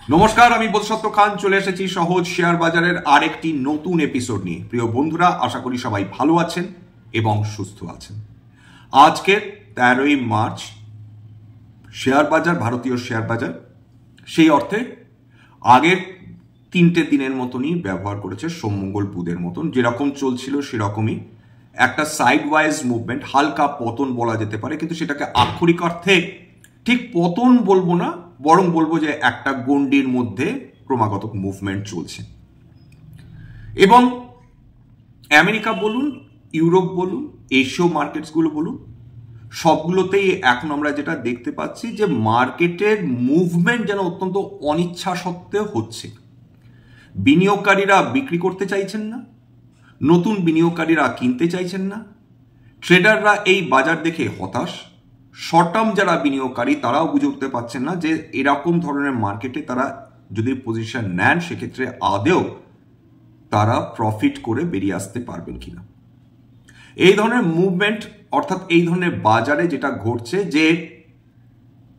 নমস্কার, আমি বোধসত্ত্ব খান চলে এসেছি সহজ শেয়ার বাজারের আরেকটি নতুন এপিসোড নিয়ে। প্রিয় বন্ধুরা, আশা করি সবাই ভালো আছেন এবং সুস্থ আছেন। আজকের 13ই মার্চ শেয়ার বাজার, ভারতীয় শেয়ার বাজার সেই অর্থে আগের 3টে দিনের মতনই ব্যবহার করেছে, সোম মঙ্গল বুধের মতন যেরকম চলছিল সেরকমই একটা সাইড ওয়াইজ মুভমেন্ট, হালকা পতন বলা যেতে পারে, কিন্তু সেটাকে আক্ষরিক অর্থে ঠিক পতন বলবো না, বরং বলবো যে একটা গণ্ডির মধ্যে ক্রমাগত মুভমেন্ট চলছে। এবং আমেরিকা বলুন, ইউরোপ বলুন, এশীয় মার্কেটসগুলো বলুন, সবগুলোতেই এখন আমরা যেটা দেখতে পাচ্ছি যে মার্কেটের মুভমেন্ট যেন অত্যন্ত অনিচ্ছা সত্ত্বেও হচ্ছে। বিনিয়োগকারীরা বিক্রি করতে চাইছেন না, নতুন বিনিয়োগকারীরা কিনতে চাইছেন না, ট্রেডাররা এই বাজার দেখে হতাশ, শর্ট টার্ম যারা বিনিয়োগকারী তারাও বুঝে উঠতে পারছেন না যে এরকম ধরনের মার্কেটে তারা যদি পজিশন নেন সেক্ষেত্রে আদেও তারা প্রফিট করে বেরিয়ে আসতে পারবেন কিনা। এই ধরনের মুভমেন্ট অর্থাৎ এই ধরনের বাজারে যেটা ঘটছে যে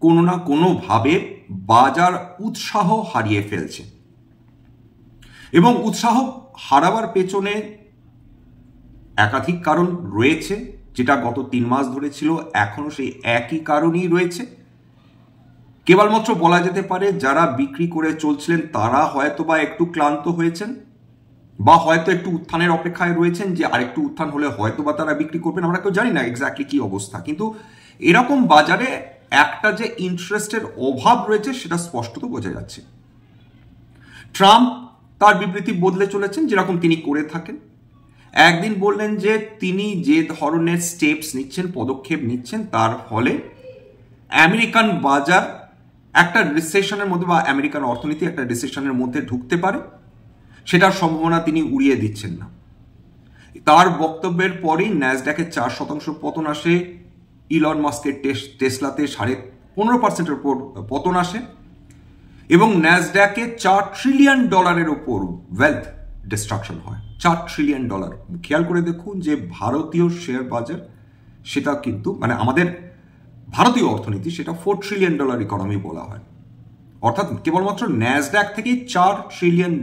কোনো না কোনোভাবে বাজার উৎসাহ হারিয়ে ফেলছে, এবং উৎসাহ হারাবার পেছনে একাধিক কারণ রয়েছে, যেটা গত 3 মাস ধরে ছিল এখনো সেই একই কারণই রয়েছে। কেবলমাত্র বলা যেতে পারে যারা বিক্রি করে চলছিলেন তারা হয়তো বা একটু ক্লান্ত হয়েছেন, বা হয়তো একটু উত্থানের অপেক্ষায় রয়েছেন যে আরেকটু উত্থান হলে হয়তো বা তারা বিক্রি করবেন। আমরা কেউ জানি না এক্স্যাক্টলি কি অবস্থা, কিন্তু এরকম বাজারে একটা যে ইন্টারেস্টের অভাব রয়েছে সেটা স্পষ্টত বোঝা যাচ্ছে। ট্রাম্প তার বিবৃতি বদলে চলেছেন, যেরকম তিনি করে থাকেন। একদিন বললেন যে তিনি যে ধরনের স্টেপস নিচ্ছেন, পদক্ষেপ নিচ্ছেন, তার ফলে আমেরিকান বাজার একটা রিসেশনের মধ্যে বা আমেরিকান অর্থনীতি একটা রিসেশনের মধ্যে ঢুকতে পারে, সেটার সম্ভাবনা তিনি উড়িয়ে দিচ্ছেন না। তার বক্তব্যের পরই ন্যাসড্যাকের 4% পতন আসে, ইলন মাস্কের টেসলাতে 15.5%-এর উপর পতন আসে, এবং ন্যাসড্যাকে $4 ট্রিলিয়ন উপর ওয়েলথ ডিস্ট্রাকশন হয়। $4 ট্রিলিয়ন। খেয়াল করে দেখুন যে ভারতীয় শেয়ার বাজার সেটা কিন্তু মানে আমাদের ভারতীয় অর্থনীতি সেটা $4 ট্রিলিয়ন ইকোনমি বলা হয়। অর্থাৎ কেবলমাত্র ন্যাসড্যাক থেকেই $4 ট্রিলিয়ন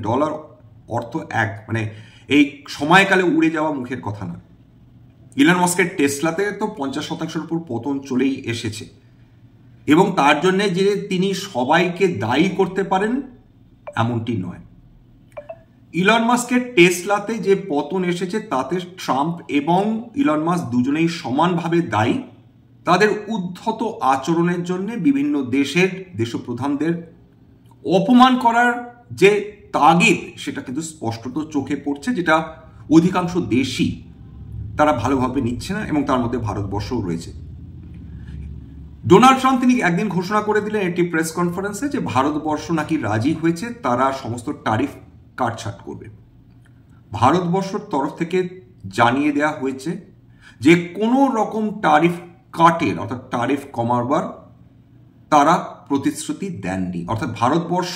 অর্থ মানে এই সময়কালে উড়ে যাওয়া মুখের কথা না। ইলন মাস্কের টেসলাতে তো 50%-এর উপর পতন চলেই এসেছে, এবং তার জন্য যে তিনি সবাইকে দায়ী করতে পারেন এমনটি নয়। ইলন মাস্কের টেসলাতে যে পতন এসেছে তাতে ট্রাম্প এবং ইলন মাস্ক দুজনেই সমানভাবে দায়ী। তাদের উদ্ধত আচরণের জন্য বিভিন্ন দেশের দেশপ্রধানদের অপমান করার যে তাগিদ সেটা কিন্তু স্পষ্টত চোখে পড়ছে, যেটা অধিকাংশ দেশই তারা ভালোভাবে নিচ্ছে না, এবং তার মধ্যে ভারতবর্ষও রয়েছে। ডোনাল্ড ট্রাম্প তিনি একদিন ঘোষণা করে দিলেন একটি প্রেস কনফারেন্সে যে ভারতবর্ষ নাকি রাজি হয়েছে, তারা সমস্ত ট্যারিফ কাটছাট করবে। ভারতবর্ষের তরফ থেকে জানিয়ে দেওয়া হয়েছে যে কোনো রকম ট্যারিফ কাটের অর্থাৎ ট্যারিফ কমাবার তারা প্রতিশ্রুতি দেননি। অর্থাৎ ভারতবর্ষ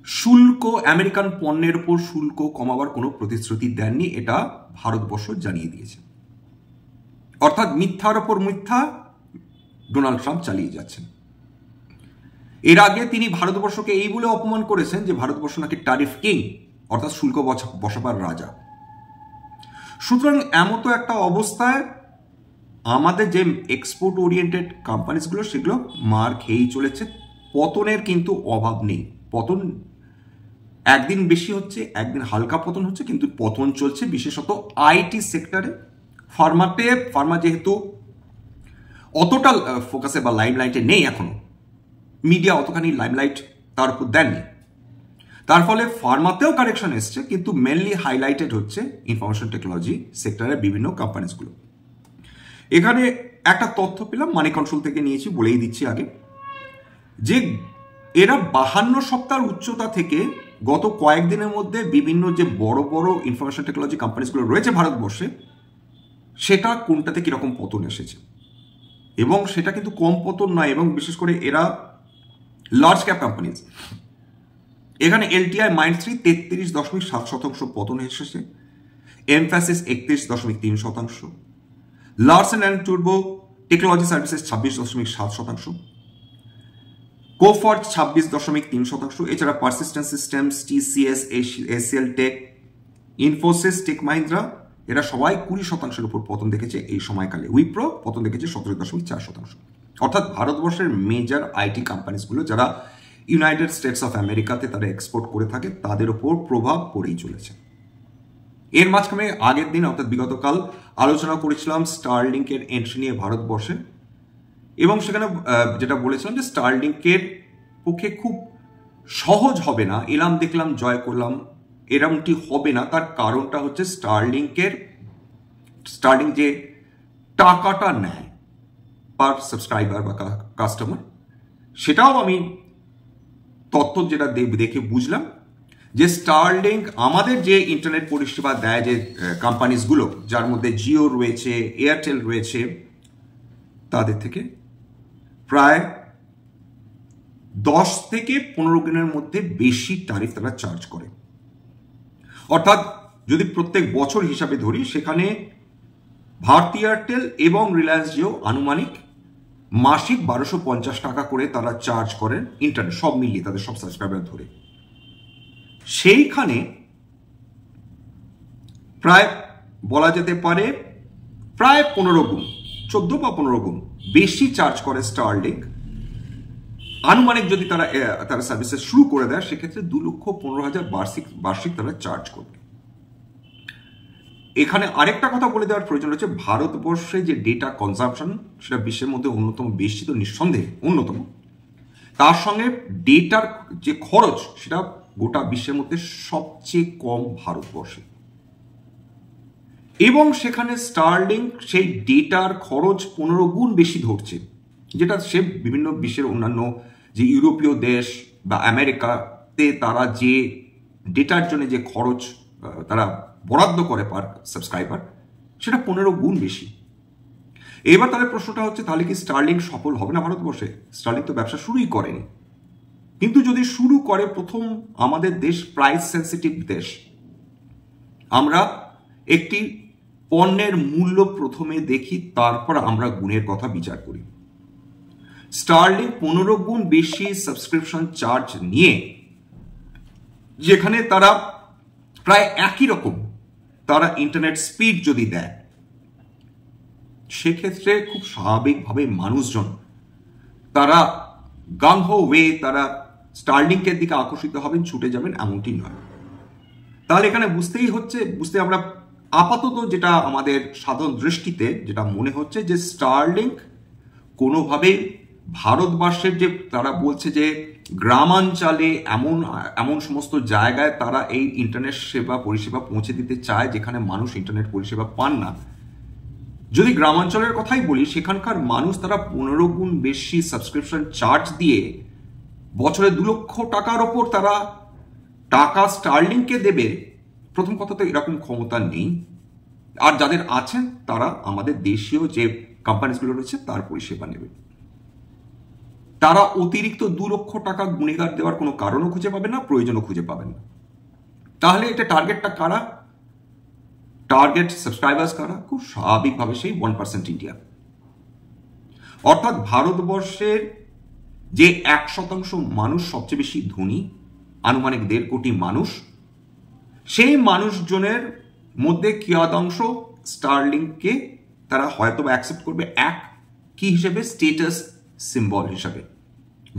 শুল্ক, আমেরিকান পণ্যের উপর শুল্ক কমাবার কোনো প্রতিশ্রুতি দেননি, এটা ভারতবর্ষ জানিয়ে দিয়েছে। অর্থাৎ মিথ্যার ওপর মিথ্যা ডোনাল্ড ট্রাম্প চালিয়ে যাচ্ছেন। এর আগে তিনি ভারতবর্ষকে এই বলে অপমান করেছেন যে ভারতবর্ষ নাকি ট্যারিফ কিং, অর্থাৎ শুল্ক বসাবার রাজা। সুতরাং এমতো একটা অবস্থায় আমাদের যে এক্সপোর্ট ওরিয়েন্টেড কোম্পানিসগুলো সেগুলো মার খেয়েই চলেছে। পতনের কিন্তু অভাব নেই। পতন একদিন বেশি হচ্ছে, একদিন হালকা পতন হচ্ছে, কিন্তু পতন চলছে বিশেষত আইটি সেক্টরে। ফার্মা যেহেতু অতটা ফোকাসে বা লাইমলাইটে নেই, এখনো মিডিয়া অতখানি লাইমলাইট তার উপর দেননি, তার ফলে ফার্মাতেও কারেকশন এসছে, কিন্তু মেনলি হাইলাইটেড হচ্ছে ইনফরমেশন টেকনোলজি সেক্টরের বিভিন্ন কোম্পানিসগুলো। এখানে একটা তথ্য পেলাম, মানি কন্ট্রোল থেকে নিয়েছি, বলেই দিচ্ছি আগে, যে এরা 52 সপ্তাহের উচ্চতা থেকে গত কয়েকদিনের মধ্যে বিভিন্ন যে বড় বড় ইনফরমেশন টেকনোলজি কোম্পানিসগুলো রয়েছে ভারতবর্ষে, সেটা কোনটাতে কিরকম পতন এসেছে, এবং সেটা কিন্তু কম পতন নয়, এবং বিশেষ করে এরা লার্জ ক্যাপ কোম্পানিজ। এখানে এলটিআই মাইন্ডট্রি 33.7% পতন এসেছে, এমফ্যাসিস 31.3%, লার্সেন অ্যান্ড টুরবো টেকনোলজি সার্ভিসেস 26.7%, কোফর্জ 26.3%, এছাড়া persistent systems, TCS, HCL tech, Infosys, tech Mahindra এরা সবাই 20% উপর পতন দেখেছে এই সময়কালে। উইপ্রো পতন দেখেছে 17.4%। অর্থাৎ ভারতবর্ষের মেজর আইটি কোম্পানিজগুলো যারা ইউনাইটেড স্টেটস অফ আমেরিকাতে তারা এক্সপোর্ট করে থাকে তাদের উপর প্রভাব পড়েই চলেছে। এর মাঝখানে আগের দিন অর্থাৎ বিগতকাল আলোচনা করেছিলাম স্টারলিংকের এন্ট্রি নিয়ে ভারতবর্ষে, এবং সেখানে যেটা বলেছিলাম যে স্টারলিংকের পক্ষে খুব সহজ হবে না, এলাম দেখলাম জয় করলাম এরমটি হবে না। তার কারণটা হচ্ছে স্টারলিং যে টাকাটা নেয় পার সাবস্ক্রাইবার বা কাস্টমার, সেটাও আমি তথ্য যেটা দেখে বুঝলাম যে স্টারলিং আমাদের যে ইন্টারনেট পরিষেবা দেয় যে কোম্পানিজগুলো, যার মধ্যে জিও রয়েছে, এয়ারটেল রয়েছে, তাদের থেকে প্রায় 10 থেকে 15 গুণের মধ্যে বেশি ট্যারিফ তারা চার্জ করে। অর্থাৎ যদি প্রত্যেক বছর হিসাবে ধরি, সেখানে ভারতী এয়ারটেল এবং রিলায়েন্স জিও আনুমানিক মাসিক 1250 টাকা করে তারা চার্জ করেন ইন্টারনেট সব মিলিয়ে, তাদের সব সাবস্ক্রাইবার ধরে। সেইখানে প্রায় বলা যেতে পারে প্রায় 15 গুণ, 14 বা 15 গুণ বেশি চার্জ করে স্টারলিংক। আনুমানিক যদি তারা সার্ভিসেস শুরু করে দেয়, সেক্ষেত্রে 2,15,000 বার্ষিক তারা চার্জ করবে। এখানে আরেকটা কথা বলে দেওয়ার প্রয়োজন রয়েছে, ভারতবর্ষে যে ডেটা কনজাম্পশন সেটা বিশ্বের মধ্যে অন্যতম, বেশি তো নিঃসন্দেহে অন্যতম, তার সঙ্গে ডেটার যে খরচ সেটা গোটা বিশ্বের মধ্যে সবচেয়ে কম ভারতবর্ষে, এবং সেখানে স্টারলিং সেই ডেটার খরচ 15 গুণ বেশি ধরছে, যেটা সে বিভিন্ন বিশ্বের অন্যান্য যে ইউরোপীয় দেশ বা আমেরিকাতে তারা যে ডেটার জন্য যে খরচ তারা বরাদ্দ করে পার সাবস্ক্রাইবার, সেটা 15 গুণ বেশি। এবার তাহলে প্রশ্নটা হচ্ছে, তাহলে কি স্টারলিং সফল হবে না ভারতবর্ষে? স্টারলিং তো ব্যবসা শুরুই করেনি, কিন্তু যদি শুরু করে, প্রথম আমাদের দেশ প্রাইস সেন্সিটিভ দেশ, আমরা একটি পণ্যের মূল্য প্রথমে দেখি, তারপর আমরা গুণের কথা বিচার করি। স্টারলিং 15 গুণ বেশি সাবস্ক্রিপশন চার্জ নিয়ে, যেখানে তারা প্রায় একই রকম তারা ইন্টারনেট স্পিড যদি দেয়, সেক্ষেত্রে খুব স্বাভাবিকভাবে মানুষজন তারা গাংহো ওয়ে তারা স্টারলিংকের দিকে আকর্ষিত হবেন, ছুটে যাবেন, এমনটি নয়। তাহলে এখানে বুঝতে আমরা আপাতত যেটা আমাদের সাধারণ দৃষ্টিতে যেটা মনে হচ্ছে, যে স্টারলিংক কোনোভাবেই ভারতবর্ষের যে তারা বলছে যে গ্রামাঞ্চলে এমন সমস্ত জায়গায় তারা এই ইন্টারনেট পরিষেবা পৌঁছে দিতে চায় যেখানে মানুষ ইন্টারনেট পরিষেবা পান না। যদি গ্রামাঞ্চলের কথাই বলি, সেখানকার মানুষ তারা 15 গুণ বেশি সাবস্ক্রিপশন চার্জ দিয়ে বছরে 2 লক্ষ টাকার ওপর তারা টাকা স্টারলিংকে দেবে। প্রথম কথা তো এরকম ক্ষমতা নেই, আর যাদের আছেন তারা আমাদের দেশীয় যে কোম্পানিগুলো রয়েছে তার পরিষেবা নেবে। তারা অতিরিক্ত 2 লক্ষ টাকা গুণেগার দেওয়ার কোনো কারণও খুঁজে পাবেন না, প্রয়োজনও খুঁজে পাবেন না। তাহলে এটা টার্গেটটা কারা? টার্গেট সাবস্ক্রাইবার্স কারা? খুব স্বাভাবিকভাবে সেই 1% ইন্ডিয়া। অর্থাৎ ভারতবর্ষের যে 1% মানুষ সবচেয়ে বেশি ধনী, আনুমানিক 1.5 কোটি মানুষ, সেই মানুষজনের মধ্যে কিয়দাংশ স্টারলিংকে তারা হয়তো অ্যাকসেপ্ট করবে কি হিসেবে? স্টেটাস সিম্বল হিসাবে,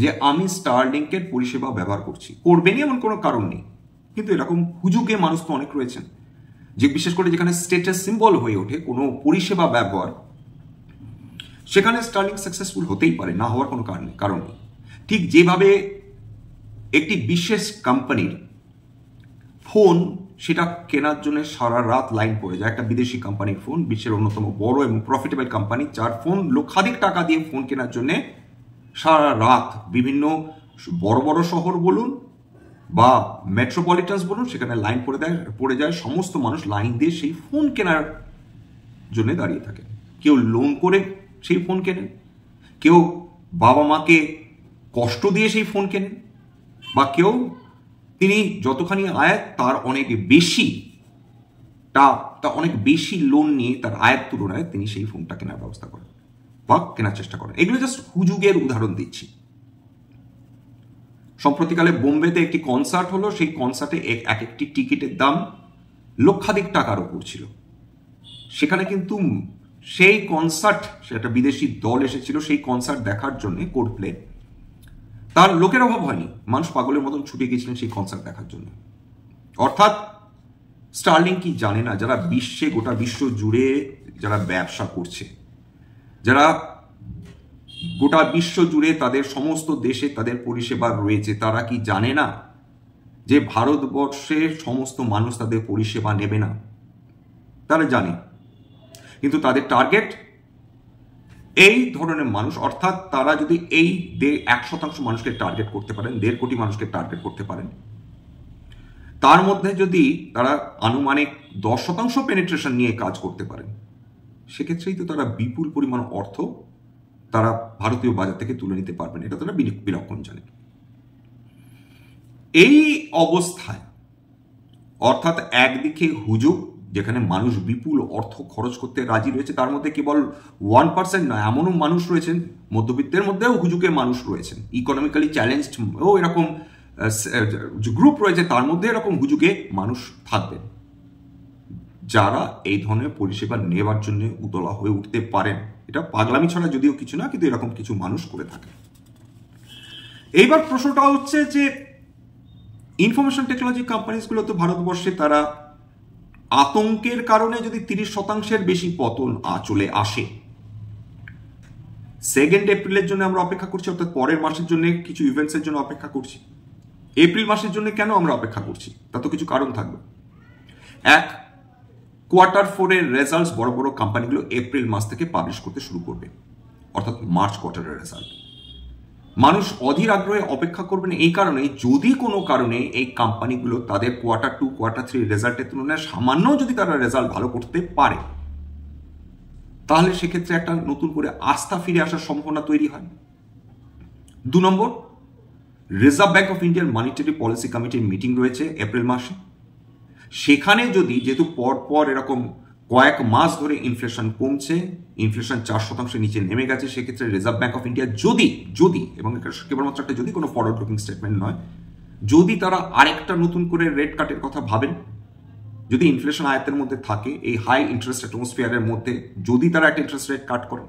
যে আমি স্টারলিংকের পরিষেবা ব্যবহার করছি। করবেনই এমন কোনো কারণ নেই, কিন্তু এরকম হুজুগে মানুষ তো অনেক রয়েছেন, যে বিশেষ করে যেখানে স্টেটাস সিম্বল হয়ে ওঠে কোনো পরিষেবা ব্যবহার, সেখানে স্টারলিং সাকসেসফুল হতেই পারে, না হওয়ার কোনো কারণ নেই। ঠিক যেভাবে একটি বিশেষ কোম্পানির ফোন সেটা কেনার জন্য সারা রাত লাইন পড়ে যায়, একটা বিদেশি কোম্পানির ফোন, বিশ্বের অন্যতম বড় এবং প্রফিটেবল কোম্পানি, যার ফোন লক্ষাধিক টাকা দিয়ে ফোন কেনার জন্য সারা রাত বিভিন্ন বড় বড় শহর বলুন বা মেট্রোপলিটনস বলুন, সেখানে লাইন পড়ে যায়, সমস্ত মানুষ লাইন দিয়ে সেই ফোন কেনার জন্য দাঁড়িয়ে থাকে। কেউ লোন করে সেই ফোন কেনেন, কেউ বাবা মাকে কষ্ট দিয়ে সেই ফোন কেনেন, বা কেউ তিনি যতখানি আয় তার অনেক বেশি লোন নিয়ে তার আয়ের তুলনায় তিনি সেই ফোনটা কেনার ব্যবস্থা করেন বা কেনার চেষ্টা করেন। এগুলো জাস্ট হুজুগের উদাহরণ দিচ্ছি। সম্প্রতিকালে বোম্বেতে একটি কনসার্ট হলো, সেই কনসার্টে এক একটি টিকিটের দাম লক্ষাধিক টাকার উপর ছিল। সেখানে কিন্তু সেই কনসার্ট, সেটা বিদেশি দল এসেছিল সেই কনসার্ট দেখার জন্য, কোল্ডপ্লে, তার লোকের অভাব হয়নি, মানুষ পাগলের মতন ছুটে গিয়েছিলেন সেই কনসার্ট দেখার জন্য। অর্থাৎ স্টার্লিং কি জানে না, যারা বিশ্বে, গোটা বিশ্ব জুড়ে যারা ব্যবসা করছে, যারা গোটা বিশ্ব জুড়ে তাদের সমস্ত দেশে তাদের পরিষেবা রয়েছে, তারা কি জানে না যে ভারতবর্ষের সমস্ত মানুষ তাদের পরিষেবা নেবে না? তারা জানে, কিন্তু তাদের টার্গেট এই ধরনের মানুষ। অর্থাৎ তারা যদি এই 1% মানুষকে টার্গেট করতে পারেন, 1.5 কোটি মানুষকে টার্গেট করতে পারেন, তার মধ্যে যদি তারা আনুমানিক 10% পেনিট্রেশন নিয়ে কাজ করতে পারেন, সেক্ষেত্রেই তো তারা বিপুল পরিমাণ অর্থ তারা ভারতীয় বাজার থেকে তুলে নিতে পারবেন, এটা তারা বিলক্ষণ জানেন। এই অবস্থায়, অর্থাৎ একদিকে হুজুগ, যেখানে মানুষ বিপুল অর্থ খরচ করতে রাজি রয়েছে, তার মধ্যে কেবল 1% নয়, এমনও মানুষ রয়েছেন, মধ্যবিত্তের মধ্যেও হুজুগের মানুষ রয়েছেন, ইকোনমিক্যালি চ্যালেঞ্জড ও এরকম গ্রুপ রয়েছে, তার মধ্যে এরকম হুজুগে মানুষ থাকবেন যারা এই ধরনের পরিষেবা নেওয়ার জন্য উতলা হয়ে উঠতে পারেন। এটা পাগলামি ছাড়া যদিও কিছু না, কিন্তু এরকম কিছু মানুষ করে থাকে। এইবার প্রশ্নটা হচ্ছে যে ইনফরমেশন টেকনোলজি কোম্পানিজগুলো তো ভারতবর্ষে তারা আতঙ্কের কারণে যদি 30% বেশি পতন চলে আসে, 2 এপ্রিলের জন্য আমরা অপেক্ষা করছি, অর্থাৎ পরের মাসের জন্য কিছু ইভেন্টসের জন্য অপেক্ষা করছি। এপ্রিল মাসের জন্য কেন আমরা অপেক্ষা করছি? তা তো কিছু কারণ থাকবে। এক, Q4 এর রেজাল্টস বড় বড় কোম্পানিগুলো এপ্রিল মাস থেকে পাবলিশ করতে শুরু করবে, অর্থাৎ মার্চ কোয়ার্টারের রেজাল্ট। মানুষ অধীর আগ্রহে অপেক্ষা করবেন এই কারণে, যদি কোনো কারণে এই কোম্পানিগুলো তাদের Q2, Q3 রেজাল্টের তুলনায় সামান্য যদি তারা রেজাল্ট ভালো করতে পারে, তাহলে সেক্ষেত্রে একটা নতুন করে আস্থা ফিরে আসার সম্ভাবনা তৈরি হয়। 2 নম্বর, রিজার্ভ ব্যাংক অফ ইন্ডিয়ার মনিটারি পলিসি কমিটির মিটিং রয়েছে এপ্রিল মাসে। সেখানে যদি, যেহেতু পর এরকম কয়েক মাস ধরে ইনফ্লেশন কমছে, ইনফ্লেশন 4% নিচে নেমে গেছে, সেক্ষেত্রে রিজার্ভ ব্যাংক অফ ইন্ডিয়া যদি এবং কেবলমাত্র একটা যদি, কোনো ফরওয়ার্ড লুকিং স্টেটমেন্ট নয়, যদি তারা আরেকটা নতুন করে রেট কাটের কথা ভাবেন, যদি ইনফ্লেশন আয়ত্তের মধ্যে থাকে, এই হাই ইন্টারেস্ট অ্যাটমসফিয়ারের মধ্যে যদি তারা একটা ইন্টারেস্ট রেট কাট করেন,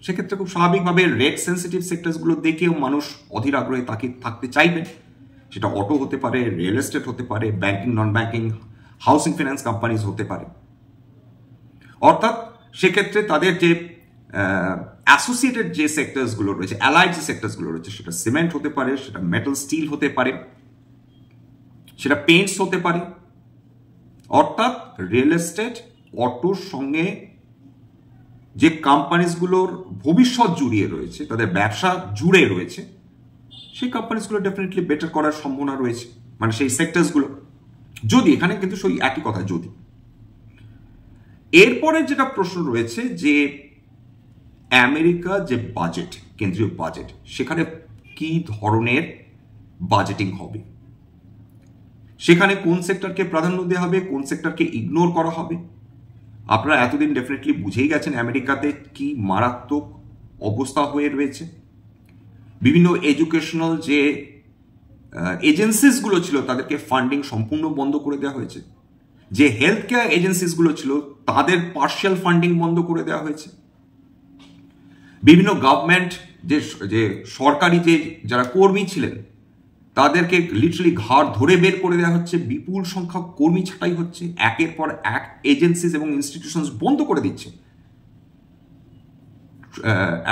সেক্ষেত্রে খুব স্বাভাবিকভাবে রেট সেন্সিটিভ সেক্টরসগুলো দেখেও মানুষ অধীর আগ্রহে থাকতে চাইবেন। সেটা অটো হতে পারে, রিয়েল এস্টেট হতে পারে, banking, non banking, housing finance companies হতে পারে। অর্থাৎ সেক্ষেত্রে তাদের যে অ্যাসোসিয়েটেড যে সেক্টরসগুলো রয়েছে, অ্যালাইড যে সেক্টরসগুলো রয়েছে, সেটা সিমেন্ট হতে পারে, সেটা মেটাল স্টিল হতে পারে, সেটা পেইন্টস হতে পারে। অর্থাৎ রিয়েল এস্টেট, অটোর সঙ্গে যে কোম্পানিজগুলোর ভবিষ্যৎ জুড়িয়ে রয়েছে, তাদের ব্যবসা জুড়ে রয়েছে, সেই কোম্পানিজগুলো ডেফিনেটলি বেটার করার সম্ভাবনা রয়েছে, মানে সেই সেক্টরসগুলো। যদি, এখানে কিন্তু সেই একই কথা, যদি। এরপরে যেটা প্রশ্ন রয়েছে যে আমেরিকা যে বাজেট, কেন্দ্রীয় বাজেট, সেখানে কি ধরনের বাজেটিং হবে, সেখানে কোন সেক্টরকে প্রাধান্য দেওয়া হবে, কোন সেক্টরকে ইগনোর করা হবে। আপনারা এতদিন ডেফিনেটলি বুঝেই গেছেন আমেরিকাতে কি মারাত্মক অবস্থা হয়ে রয়েছে। বিভিন্ন এডুকেশনাল যে এজেন্সিসগুলো ছিল, তাদেরকে ফান্ডিং সম্পূর্ণ বন্ধ করে দেওয়া হয়েছে। যে হেলথ কেয়ার এজেন্সিসগুলো ছিল, তাদের পার্শিয়াল ফান্ডিং বন্ধ করে দেওয়া হয়েছে। বিভিন্ন গভর্নমেন্ট যে সরকারি যে যারা কর্মী ছিলেন, তাদেরকে লিটারালি ঘাড় ধরে বের করে দেওয়া হচ্ছে, বিপুল সংখ্যক কর্মী ছাঁটাই হচ্ছে, একের পর এক এজেন্সিস এবং ইনস্টিটিউশনস বন্ধ করে দিচ্ছে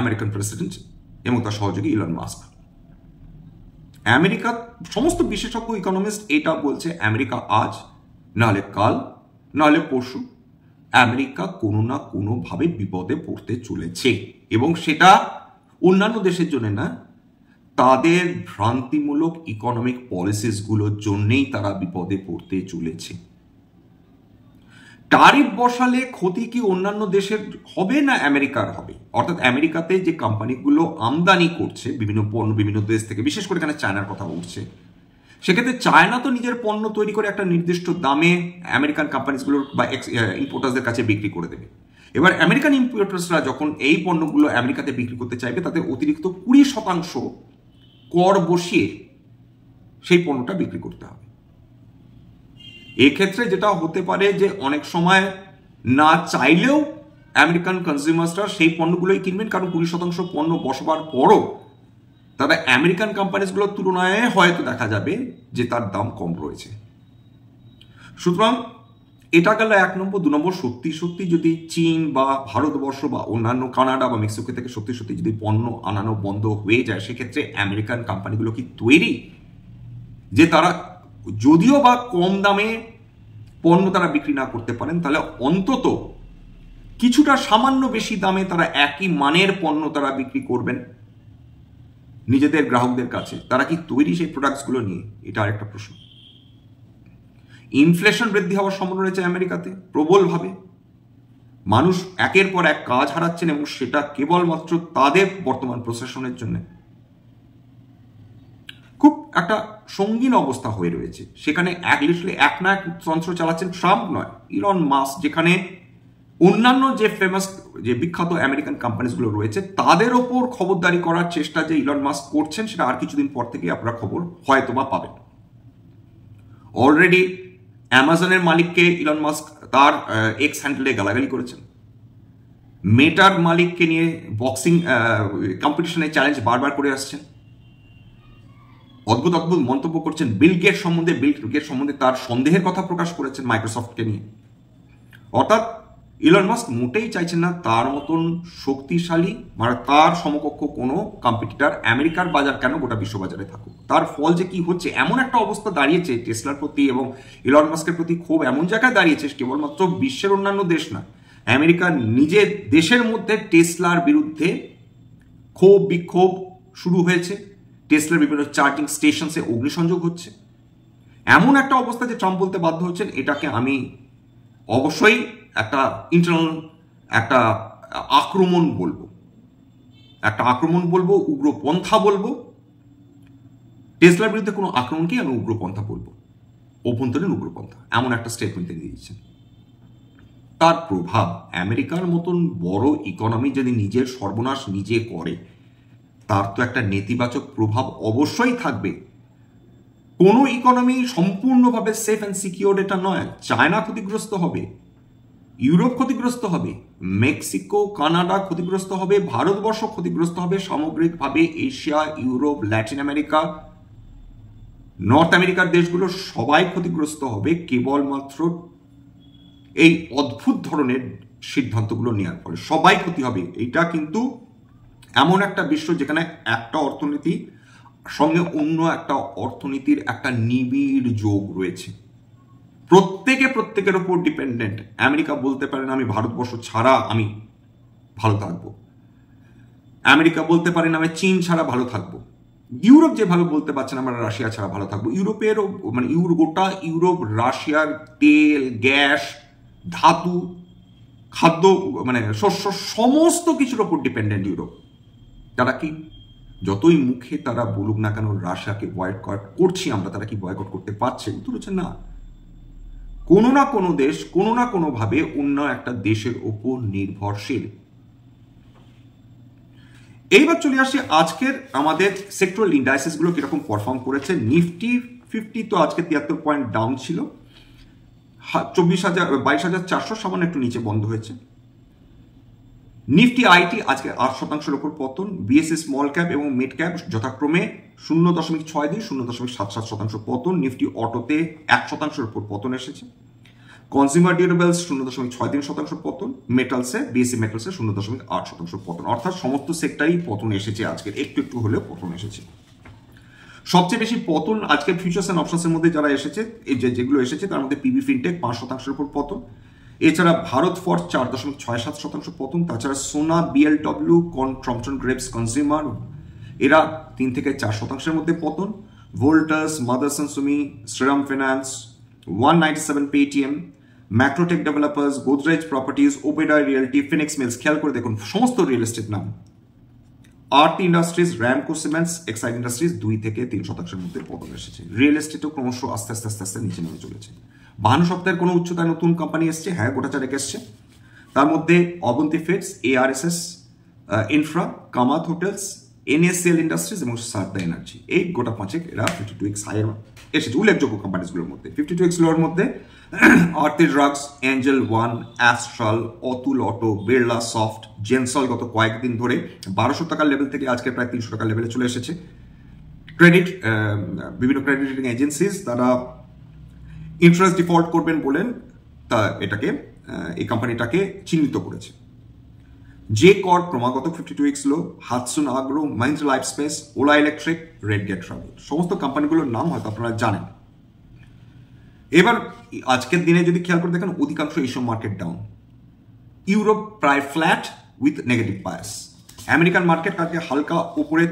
আমেরিকান প্রেসিডেন্ট এবং তার সহযোগী ইলন মাস্ক। আমেরিকা, সমস্ত বিশেষজ্ঞ ইকোনমিস্ট এটা বলছে, আমেরিকা আজ নাহলে কাল নাহলে পরশু আমেরিকা কোনো না কোনোভাবে বিপদে পড়তে চলেছে, এবং সেটা অন্যান্য দেশের জন্য না, তাদের ভ্রান্তিমূলক ইকোনমিক পলিসিসগুলোর জন্যেই তারা বিপদে পড়তে চলেছে। ট্যারিফ বসালে ক্ষতি কি অন্যান্য দেশের হবে না আমেরিকার হবে? অর্থাৎ আমেরিকাতে যে কোম্পানিগুলো আমদানি করছে বিভিন্ন পণ্য বিভিন্ন দেশ থেকে, বিশেষ করে এখানে চায়নার কথা উঠছে, সেক্ষেত্রে চায়না তো নিজের পণ্য তৈরি করে একটা নির্দিষ্ট দামে আমেরিকান কোম্পানিগুলোর বা ইম্পোর্টার্সদের কাছে বিক্রি করে দেবে। এবার আমেরিকান ইম্পোর্টার্সরা যখন এই পণ্যগুলো আমেরিকাতে বিক্রি করতে চাইবে, তাদের অতিরিক্ত 20% কর বসিয়ে সেই পণ্যটা বিক্রি করতে হবে। এক্ষেত্রে যেটা হতে পারে যে অনেক সময় না চাইলেও আমেরিকান কনজিউমার্সরা সেই পণ্যগুলোই কিনবেন, কারণ 20% পণ্য বসবার পরও তারা আমেরিকান কোম্পানিজগুলোর তুলনায় হয়তো দেখা যাবে যে তার দাম কম রয়েছে। সুতরাং এটা গেল 1 নম্বর। 2 নম্বর, সত্যি সত্যি যদি চীন বা ভারতবর্ষ বা অন্যান্য কানাডা বা মেক্সিকো থেকে সত্যি সত্যি যদি পণ্য আনানো বন্ধ হয়ে যায়, সেক্ষেত্রে আমেরিকান কোম্পানিগুলো কি তৈরি যে তারা যদিও বা কম দামে পণ্য তারা বিক্রি না করতে পারেন, তাহলে অন্তত কিছুটা সামান্য বেশি দামে তারা একই মানের পণ্য তারা বিক্রি করবেন নিজেদের গ্রাহকদের কাছে? তারা কি তৈরি সেই প্রোডাক্টসগুলো নিয়ে? এটা আরেকটা প্রশ্ন। ইনফ্লেশন বৃদ্ধি হওয়ার সম্ভাবনা রয়েছে আমেরিকাতে প্রবলভাবে। মানুষ একের পর এক কাজ হারাচ্ছেন এবং সেটা কেবলমাত্র তাদের বর্তমান প্রশাসনের জন্য খুব একটা সঙ্গীন অবস্থা হয়ে রয়েছে। সেখানে এক না এক তন্ত্র চালাচ্ছেন ট্রাম্প নয়, ইলন মাস্ক, যেখানে অন্যান্য যে ফেমাস যে বিখ্যাত আমেরিকান কোম্পানিগুলো রয়েছে তাদের ওপর খবরদারি করার চেষ্টা যে ইলন মাস্ক করছেন, সেটা আর কিছুদিন পর থেকে আপনারা খবর হয়তোবা পাবেন। অলরেডি অ্যামাজনের মালিককে ইলন মাস্ক তার এক্স হ্যান্ডেলে গালাগালি করেছেন। মেটার মালিককে নিয়ে বক্সিং কম্পিটিশনে চ্যালেঞ্জ বারবার করে আসছেন। অদ্ভুত অদ্ভুত মন্তব্য করছেন। বিল গেট সম্বন্ধে তার সন্দেহের কথা প্রকাশ করেছেন মাইক্রোসফটকে নিয়ে। অর্থাৎ ইলন মাস্ক মোটেই চাইছেন না তার মতন শক্তিশালী মানে তার সমকক্ষ কোনো কম্পিটিটর আমেরিকার বাজার কেন গোটা বিশ্ববাজারে থাকুক। তার ফল যে কি হচ্ছে, এমন একটা অবস্থা দাঁড়িয়েছে টেসলার প্রতি এবং ইলন মাস্কের প্রতি ক্ষোভ এমন জায়গায় দাঁড়িয়েছে, কেবলমাত্র বিশ্বের অন্যান্য দেশ না, আমেরিকা নিজের দেশের মধ্যে টেসলার বিরুদ্ধে ক্ষোভ বিক্ষোভ শুরু হয়েছে। টেসলার বিভিন্ন চার্জিং স্টেশনসে অগ্নিসংযোগ হচ্ছে। এমন একটা অবস্থা যে ট্রাম্প বলতে বাধ্য হচ্ছেন এটাকে আমি অবশ্যই একটা ইন্টারনাল একটা আক্রমণ বলবো, উগ্রপন্থা বলবো। টেসলার বিরুদ্ধে কোনো আক্রমণকেই আমি উগ্রপন্থা বলবো, অভ্যন্তরীণ উগ্রপন্থা, এমন একটা স্টেটমেন্ট তিনি দিয়েছেন। তার প্রভাব আমেরিকার মতন বড় ইকোনমি যদি নিজের সর্বনাশ নিজে করে, তার তো একটা নেতিবাচক প্রভাব অবশ্যই থাকবে। কোনো ইকোনমি সম্পূর্ণভাবে সেফ অ্যান্ড সিকিউর এটা নয়। চায়না ক্ষতিগ্রস্ত হবে, ইউরোপ ক্ষতিগ্রস্ত হবে, মেক্সিকো কানাডা ক্ষতিগ্রস্ত হবে, ভারতবর্ষ ক্ষতিগ্রস্ত হবে, সামগ্রিকভাবে Asia, Europe, Latin America, north আমেরিকার দেশগুলো সবাই ক্ষতিগ্রস্ত হবে কেবলমাত্র এই অদ্ভুত ধরনের সিদ্ধান্তগুলো নেওয়ার ফলে। সবাই ক্ষতি হবে। এটা কিন্তু এমন একটা বিশ্ব যেখানে একটা অর্থনীতি সঙ্গে অন্য একটা অর্থনীতির একটা নিবিড় যোগ রয়েছে। প্রত্যেকের উপর ডিপেন্ডেন্ট। আমেরিকা বলতে পারে না আমি ভারতবর্ষ ছাড়া আমি ভালো থাকবো, আমেরিকা বলতে পারে না আমি চীন ছাড়া ভালো থাকবো, ইউরোপ যেভাবে বলতে পারছে না আমরা রাশিয়া ছাড়া ভালো থাকবো। ইউরোপেরও মানে গোটা ইউরোপ রাশিয়ার তেল, গ্যাস, ধাতু, খাদ্য মানে শস্য সমস্ত কিছুর ওপর ডিপেন্ডেন্ট ইউরোপ। তারা কি যতই মুখে তারা বলুক না কেন রাশিয়াকে বয়কট করছি আমরা, তারা কি বয়কট করতে পারছে? উত্তর হচ্ছে না। কোনো না কোনো দেশ কোনো না কোনো ভাবে অন্য একটা দেশের ওপর নির্ভরশীল। এইবার চলে আসি আজকের আমাদের সেক্টরাল ইন্ডাইসেস গুলো কিরকম পারফর্ম করেছে। নিফটি 50 তো আজকে 73 পয়েন্ট ডাউন ছিল, 22,400 সামান্য একটু নিচে বন্ধ হয়েছে। নিফটি আইটি আজকে 8% উপর পতন। বিএসসি স্মল ক্যাপ এবং মিড ক্যাপ যথাক্রমে 0.62, 0.77% পতন। নিফটি অটোতে 1% উপর পতন এসেছে। কনজিউমার ডিউরেবলস 0.63% পতন। মেটালসে বিএসসি মেটালসে 0.8% পতন। অর্থাৎ সমস্ত সেক্টরেই পতন এসেছে আজকে, একটু হলেও পতন এসেছে। সবচেয়ে বেশি পতন আজকে ফিউচার্স এন্ড অপশনসের মধ্যে যারা এসেছে, যেগুলো এসেছে তার মধ্যে পিবি ফিনটেক 5% উপর পতন। এছাড়া ভারত ফর্জ 4.67% পতন। তাছাড়া সোনা, বিএলডব্লিউ, ক্রম্পটন গ্রেভস কনজিউমার এরা 3 থেকে 4% মধ্যে পতন। Voltas, Motherson Sumi, Shriram finance, 197 Paytm, Macrotech developers, Godrej properties, Oberoi realty, Phoenix mills, খেয়াল করে দেখুন সমস্ত রিয়েল এস্টেট নাম। Aarti industries, Ramco cements, Exide industries 2 থেকে 3% মধ্যে পতন এসেছে। রিয়েল এস্টেটও ক্রমশ আস্তে আস্তে নিচে নেমে চলেছে। 52 সপ্তাহের কোনো উচ্চতায় নতুন কোম্পানি এসছে, হ্যাঁ গোটা চারেক এসছে। তার মধ্যে Avanti feeds, ARSS infra, Kamat hotels, NSCL industries এবং সারদা এনার্জি, এই গোটা পাঁচেক এরা 52x হাইয়ের এসেছে উল্লেখযোগ্য কোম্পানিজগুলোর মধ্যে। 52x লোর মধ্যে Aarti drugs, Angel One, Astral, Atul auto, Birla soft, Gensol গত কয়েকদিন ধরে 1200 টাকার লেভেল থেকে আজকে প্রায় 300 টাকার লেভেলে চলে এসেছে। ক্রেডিট, বিভিন্ন ক্রেডিট রেটিং এজেন্সিজ তারা ইন্টারেস্ট ডিফল্ট করবেন বলেন তা এটাকে এই কোম্পানিটাকে চিহ্নিত করেছে। যে কর ক্রমাগত 52x low, Hatsun agro, Mahindra life space, Ola electric, red gate travel, সমস্ত কোম্পানিগুলোর নাম হয়তো আপনারা জানেন। এবার আজকের দিনে যদি খেয়াল করে দেখেন অধিকাংশ এশিয়ান মার্কেট ডাউন, ইউরোপ প্রায় flat with negative bias, American market কালকে হালকা উপরে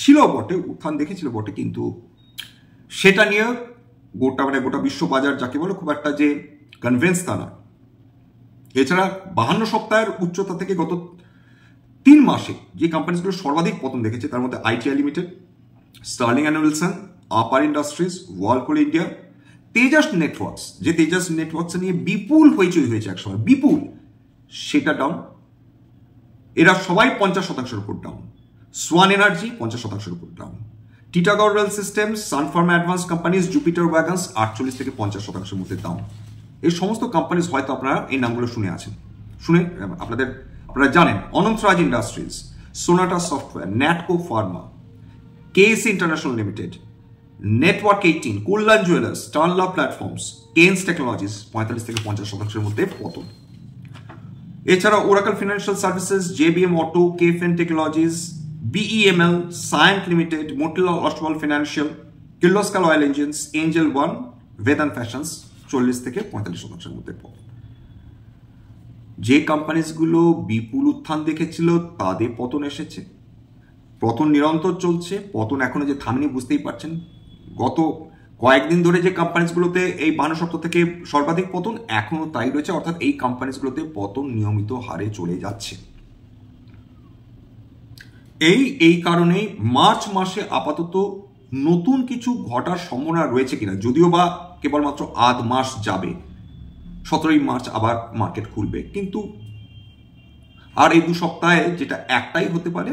ছিল বটে, উত্থান দেখেছিল বটে, কিন্তু সেটা নিয়ে গোটা বিশ্ব বাজার যাকে বলে খুব একটা যে কনভিন্স তা না। এছাড়া 52 সপ্তাহের উচ্চতা থেকে গত 3 মাসে যে কোম্পানিগুলো সর্বাধিক পতন দেখেছে তার মধ্যে ITI limited, Sterling and Wilson, Apar industries, Whirlpool India, Tejas networks, যে তেজাস নেটওয়ার্কস নিয়ে বিপুল হইচই হয়েছে একসময়, বিপুল, সেটা ডাউন। এরা সবাই 50% উপর ডাউন। সোয়ান এনার্জি 50% উপর down. Titagarh rail system, Sun Pharma advance companies, Jupiter ওয়াগনস 48 থেকে 50% মধ্যে ডাউন। এই সমস্ত কোম্পানিজ হয়তো আপনারা এই নামগুলো শুনে আছেন, আপনারা জানেন। Anantraj industries, Sonata software, Natco pharma, KEC international limited, network 18, Kalyan jewellers, Tanla platforms, Kaynes technologies 45 থেকে 50% মধ্যে পতন। এছাড়া Oracle financial services, JBM auto, Kfin technologies, BEML, Cyient limited, Motilal Oswal financial, Kirloskar oil engines, Angel One, Vedant fashions 40 থেকে 45% মধ্যে পতন। যে কোম্পানিজগুলো বিপুল উত্থান দেখেছিল তাদের পতন এসেছে, পতন নিরন্তর চলছে, পতন এখনো যে থামেনি বুঝতেই পারছেন। গত কয়েকদিন ধরে যে কোম্পানিজগুলোতে এই 52 সপ্তাহ থেকে সর্বাধিক পতন এখনো তাই রয়েছে, অর্থাৎ এই কোম্পানিজগুলোতে পতন নিয়মিত হারে চলে যাচ্ছে। এই কারণে মার্চ মাসে আপাতত নতুন কিছু ঘটার সম্ভাবনা রয়েছে কিনা, যদিও বা কেবলমাত্র আধ মাস যাবে, 17ই মার্চ আবার মার্কেট খুলবে, কিন্তু আর এই 2 সপ্তাহে যেটা একটাই হতে পারে,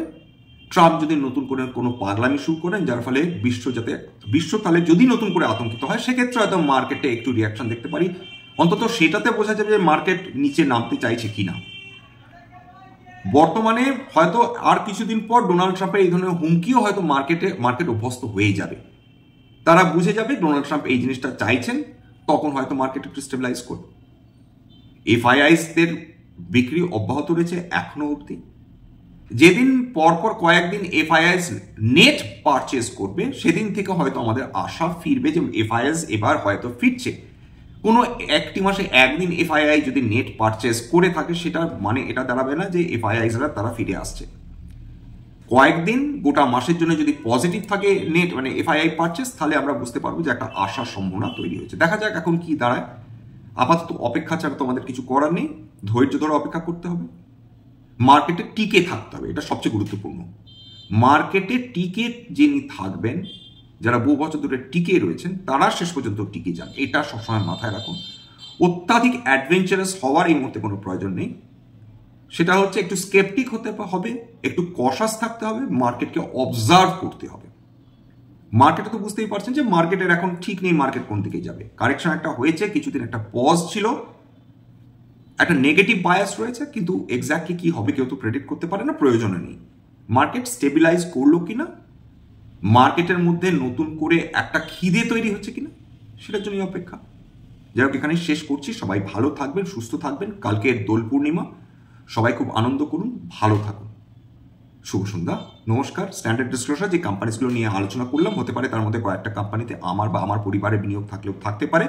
ট্রাম্প যদি নতুন করে কোনো পাগলামি শুরু করেন যার ফলে বিশ্ব তাহলে যদি নতুন করে আতঙ্কিত হয়, সেক্ষেত্রে হয়তো মার্কেটে একটু রিয়াকশন দেখতে পারি, অন্তত সেটাতে বোঝা যাবে যে মার্কেট নিচে নামতে চাইছে কিনা। বর্তমানে হয়তো আর কিছুদিন পর ডোনাল্ড ট্রাম্পের এই ধরনের হুমকিও হয়তো মার্কেট অভ্যস্ত হয়ে যাবে, তারা বুঝে যাবে ডোনাল্ড ট্রাম্প এই জিনিসটা চাইছেন, তখন হয়তো মার্কেট একটু স্টেবিলাইজ করবে। এফআইআইসদের বিক্রি অব্যাহত রয়েছে এখনো অবধি। যেদিন পরপর কয়েকদিন এফআইআইস নেট পারচেজ করবে সেদিন থেকে হয়তো আমাদের আশা ফিরবে যে এফআইআইস এবার হয়তো ফিরছে। কোনো একটি মাসে একদিন এফআইআই যদি নেট পারচেজ করে থাকে সেটা মানে এটা দাঁড়াবে না যে এফআইআইসরা তারা ফিরে আসছে। কয়েকদিন গোটা মাসের জন্য যদি পজিটিভ থাকে নেট মানে এফআইআই পারচেজ, তাহলে আমরা বুঝতে পারবো যে একটা আশার সম্ভাবনা তৈরি হয়েছে। দেখা যাক এখন কি দাঁড়ায়। আপাতত অপেক্ষা ছাড়া তো আমাদের কিছু করার নেই, ধৈর্য ধরে অপেক্ষা করতে হবে, মার্কেটে টিকে থাকতে হবে, এটা সবচেয়ে গুরুত্বপূর্ণ। মার্কেটে টিকে যিনি থাকবেন, যারা বহু বছর ধরে টিকে রয়েছেন তারা শেষ পর্যন্ত টিকে যান, এটা সবসময় মাথায় রাখুন। অত্যাধিক অ্যাডভেঞ্চারাস হওয়ার এই মুহূর্তে কোনো প্রয়োজন নেই, সেটা হচ্ছে একটু স্কেপটিক হতে হবে, একটু কশাস থাকতে হবে, মার্কেটকে অবজার্ভ করতে হবে। মার্কেটে তো বুঝতেই পারছেন যে মার্কেটের এখন ঠিক নেই, মার্কেট কোন দিকে যাবে। কারেকশন একটা হয়েছে, কিছুদিন একটা পজ ছিল, একটা নেগেটিভ বায়াস রয়েছে, কিন্তু এক্স্যাক্টলি কি হবে কেউ তো প্রেডিক্ট করতে পারে না, প্রয়োজনও নেই। মার্কেট স্টেবিলাইজ করলো কিনা, মার্কেটের মধ্যে নতুন করে একটা খিদে তৈরি হচ্ছে কিনা, সেটার জন্যই অপেক্ষা। যাই হোক, এখানে শেষ করছি। সবাই ভালো থাকবেন, সুস্থ থাকবেন। কালকের দোল পূর্ণিমা, সবাই খুব আনন্দ করুন, ভালো থাকুন। শুভ সন্ধ্যা, নমস্কার। স্ট্যান্ডার্ড ডিসক্লোজার যে কোম্পানিগুলো নিয়ে আলোচনা করলাম, হতে পারে তার মধ্যে কয়েকটা কোম্পানিতে আমার বা আমার পরিবারের বিনিয়োগ থাকলেও থাকতে পারে।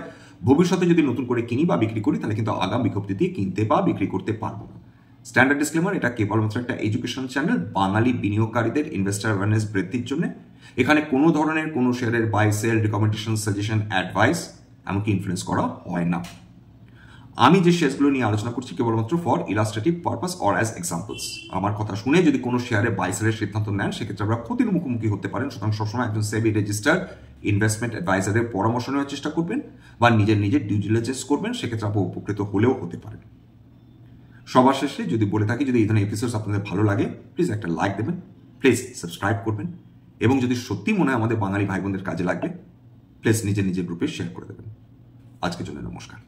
ভবিষ্যতে যদি নতুন করে কিনি বা বিক্রি করি তাহলে কিন্তু আগাম বিজ্ঞপ্তি দিয়ে কিনতে বা বিক্রি করতে পারবো না। স্ট্যান্ডার্ড ডিসক্লেমার, এটা কেবলমাত্র একটা এডুকেশন চ্যানেল, বাঙালি বিনিয়োগকারীদের ইনভেস্টার অ্যাওয়ারনেস বৃদ্ধির জন্য। এখানে কোনো ধরনের কোনো শেয়ারের buy sell, recommendation, suggestion, advice এমনকি ইনফ্লুয়েন্স করা হয় না। আমি যে শেয়ারগুলো নিয়ে আলোচনা করছি কেবলমাত্র for illustrative purpose or as examples. আমার কথা শুনে যদি কোনো শেয়ারে বাই সেলের সিদ্ধান্ত নেন সেক্ষেত্রে আপনারা ক্ষতির মুখোমুখি হতে পারেন। সুতরাং সবসময় একজন সেবি রেজিস্টার্ড ইনভেস্টমেন্ট অ্যাডভাইজারের পরামর্শ নেওয়ার চেষ্টা করবেন বা নিজের ডিউ ডিলিজেন্স করবেন, সেক্ষেত্রে আপনি উপকৃত হলেও হতে পারেন। সবার শেষে যদি বলে থাকি, যদি এই ধরনের এপিসোডস আপনাদের ভালো লাগে প্লিজ একটা লাইক দেবেন, প্লিজ সাবস্ক্রাইব করবেন, এবং যদি সত্যি মনে হয় আমাদের বাঙালি ভাই বোনদের কাজে লাগবে, প্লিজ নিজের নিজের গ্রুপে শেয়ার করে দেবেন। আজকের জন্য নমস্কার।